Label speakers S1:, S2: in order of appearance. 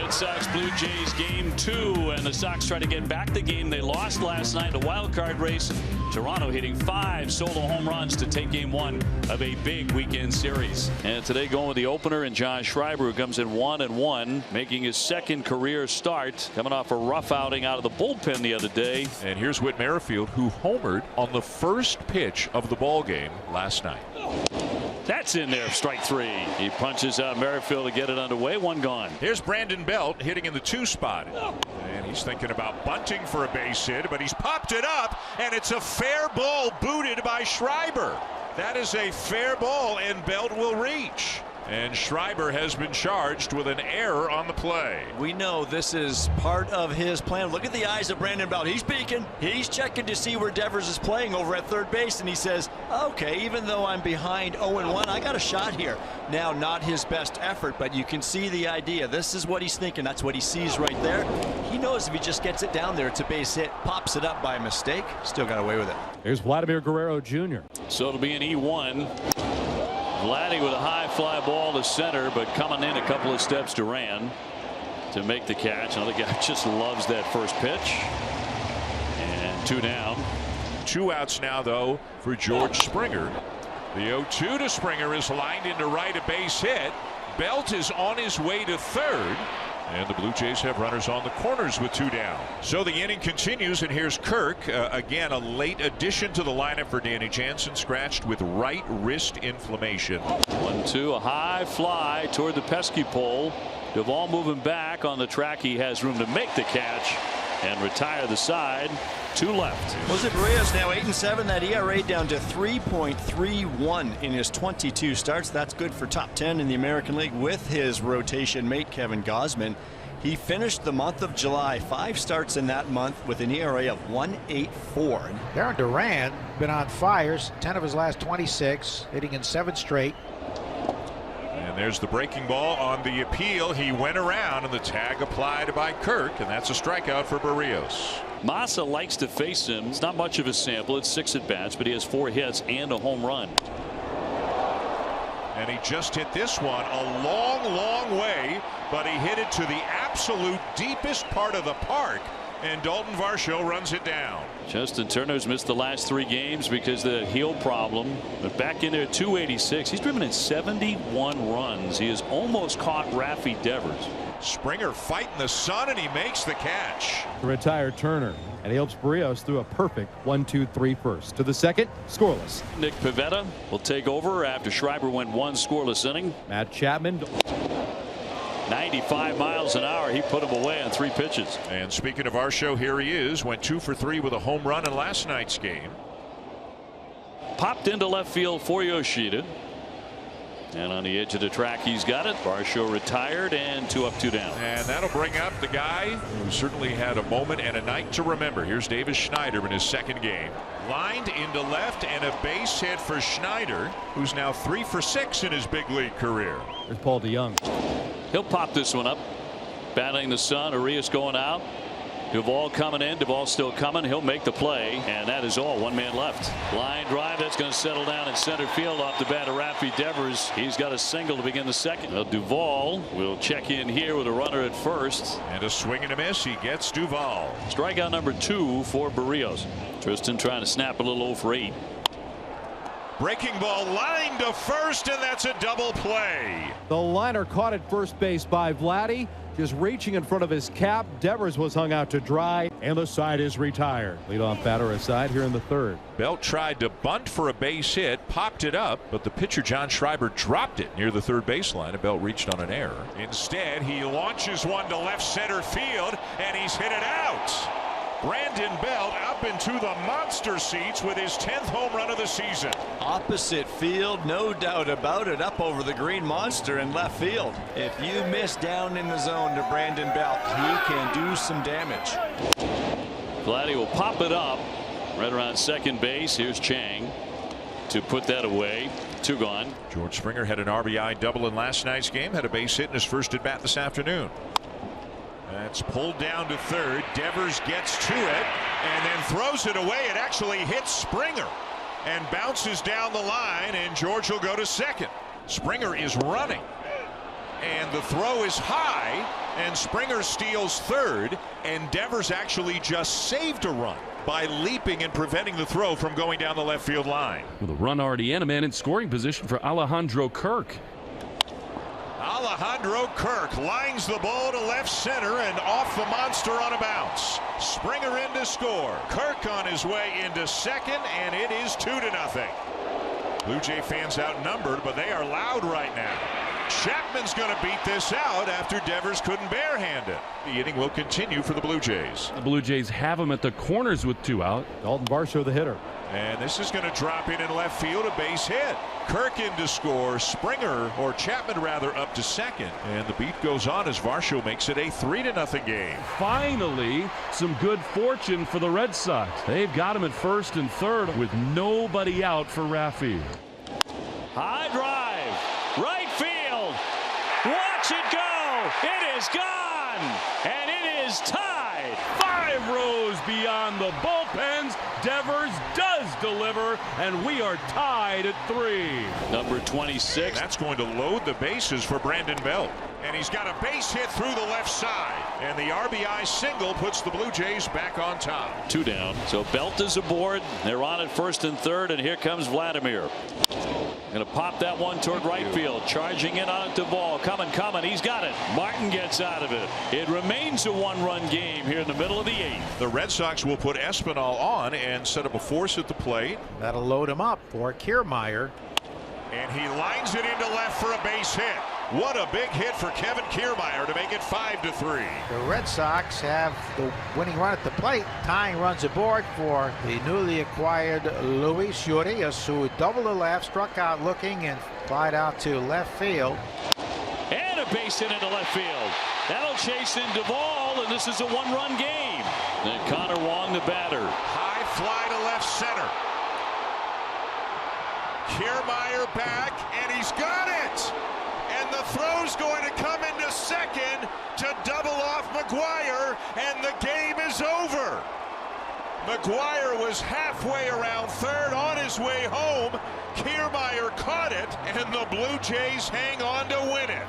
S1: Red Sox Blue Jays game 2, and the Sox try to get back the game they lost last night in the wild card race. Toronto hitting 5 solo home runs to take game 1 of a big weekend series. And today going with the opener and John Schreiber, who comes in 1-1, making his second career start, coming off a rough outing out of the bullpen the other day.
S2: And here's Whit Merrifield, who homered on the first pitch of the ball game last night.
S1: That's in there, strike 3. He punches out Merrifield to get it underway. 1 gone.
S2: Here's Brandon Belt hitting in the 2 spot. And he's thinking about bunting for a base hit, but he's popped it up, and it's a fair ball booted by Schreiber. That is a fair ball, and Belt will reach. And Schreiber has been charged with an error on the play.
S3: We know this is part of his plan. Look at the eyes of Brandon Belt. He's peeking. He's checking to see where Devers is playing over at third base, and he says, okay, even though I'm behind 0-1, I got a shot here. Now, not his best effort, but you can see the idea. This is what he's thinking. That's what he sees right there. He knows if he just gets it down there, it's a base hit, pops it up by mistake, still got away with it.
S4: Here's Vladimir Guerrero Jr.
S1: So it'll be an E1. Vladdy with a high fly ball to center, but coming in a couple of steps Duran to make the catch. Another guy just loves that first pitch. And 2 down.
S2: 2 outs now, though, for George Springer. The 0-2 to Springer is lined into right, a base hit. Belt is on his way to third. And the Blue Jays have runners on the corners with 2 down. So the inning continues, and here's Kirk. Again, a late addition to the lineup for Danny Jansen, scratched with right wrist inflammation.
S1: 1-2, a high fly toward the pesky pole. Duvall moving back on the track. He has room to make the catch and retire the side. 2 left.
S3: Jose Barrios now 8-7. That ERA down to 3.31 in his 22 starts. That's good for top 10 in the American League with his rotation mate Kevin Gausman. He finished the month of July 5 starts in that month with an ERA of 1.84.
S5: Darren Duran been on fires, 10 of his last 26, hitting in 7 straight.
S2: And there's the breaking ball on the appeal. He went around, and the tag applied by Kirk, and that's a strikeout for Barrios.
S1: Massa likes to face him. It's not much of a sample. It's 6 at bats, but he has 4 hits and a home run.
S2: And he just hit this one a long way, but he hit it to the absolute deepest part of the park, and Dalton Varsho runs it down.
S1: Justin Turner's missed the last 3 games because of the heel problem, but back in there at 286. He's driven in 71 runs. He has almost caught Rafi Devers.
S2: Springer fighting the sun, and he makes the catch.
S4: The retired Turner, and he helps Barrios through a perfect 1-2-3 first. To the second, scoreless.
S1: Nick Pivetta will take over after Schreiber went 1 scoreless inning.
S4: Matt Chapman.
S1: 95 miles an hour. He put him away on 3 pitches.
S2: And speaking of our show, here he is. Went 2 for 3 with a home run in last night's game.
S1: Popped into left field for Yoshida. And on the edge of the track, he's got it. Varsho retired, and 2 up, 2 down.
S2: And that'll bring up the guy who certainly had a moment and a night to remember. Here's Davis Schneider in his second game. Lined into left, and a base hit for Schneider, who's now 3 for 6 in his big league career.
S4: There's Paul DeYoung.
S1: He'll pop this one up. Battling the sun. Arias going out. Duvall coming in. Duvall still coming. He'll make the play, and that is all. 1 man left. Line drive that's going to settle down in center field off the bat of Rafi Devers. He's got a single to begin the second. Now Duvall will check in here with a runner at first.
S2: And a swing and a miss. He gets Duvall.
S1: Strikeout number 2 for Barrios. Tristan trying to snap a little 0 for 8.
S2: Breaking ball lined to first, and that's a double play.
S4: The liner caught at first base by Vladdy, just reaching in front of his cap. Devers was hung out to dry, and the side is retired. Leadoff batter aside here in the 3rd.
S2: Belt tried to bunt for a base hit, popped it up, but the pitcher John Schreiber dropped it near the 3rd baseline, and Belt reached on an error. Instead, he launches one to left center field, and he's hit it out. Brandon Belt up into the monster seats with his 10th home run of the season.
S3: Opposite field, no doubt about it, up over the green monster in left field. If you miss down in the zone to Brandon Belt, he can do some damage.
S1: Vladdy will pop it up right around second base. Here's Chang to put that away. 2 gone.
S2: George Springer had an RBI double in last night's game, had a base hit in his first at bat this afternoon. That's pulled down to third. Devers gets to it and then throws it away. It actually hits Springer and bounces down the line, and George will go to second. Springer is running. and the throw is high, and Springer steals third, and Devers actually just saved a run by leaping and preventing the throw from going down the left field line.
S6: With a run already in, a man in scoring position for Alejandro Kirk.
S2: Alejandro Kirk lines the ball to left center and off the monster on a bounce. Springer in to score. Kirk on his way into second, and it is 2-0. Blue Jay fans outnumbered, but they are loud right now. Chapman's going to beat this out after Devers couldn't barehand it. The inning will continue for the Blue Jays.
S6: The Blue Jays have him at the corners with 2 out.
S4: Dalton Varsho, the hitter.
S2: And this is going to drop in left field, a base hit. Kirk in to score. Springer, or Chapman rather, up to second. And the beat goes on as Varsho makes it a 3-0 game.
S6: Finally, some good fortune for the Red Sox. They've got him at first and third with nobody out for Rafi.
S1: High drive, right field. Watch it go. It is gone, and it is tied.
S6: 5 rows beyond the bullpens. Devers does deliver, and we are tied at 3.
S1: Number 26.
S2: That's going to load the bases for Brandon Belt. And he's got a base hit through the left side. And the RBI single puts the Blue Jays back on top.
S1: 2 down. So Belt is aboard. They're on at first and third, and here comes Vladimir. Going to pop that one toward right field. Charging in on it to Ball. Coming. He's got it. Martin gets out of it. It remains a 1-run game here in the middle of the 8th.
S2: The Red Sox will put Espinal on and set up a force at the plate.
S5: That'll load him up for Kiermaier.
S2: And he lines it into left for a base hit. What a big hit for Kevin Kiermaier to make it 5-3.
S5: The Red Sox have the winning run at the plate. Tying runs aboard for the newly acquired Luis Urias, who doubled to left, struck out looking, and flied out to left field.
S1: And a base hit into left field. That'll chase in Duvall, and this is a 1-run game. Then Connor Wong, the batter.
S2: High fly to left center. Kiermaier back, and he's got it. And the throw's going to come into second to double off McGuire, and the game is over. McGuire was halfway around third on his way home. Kiermaier caught it, and the Blue Jays hang on to win it.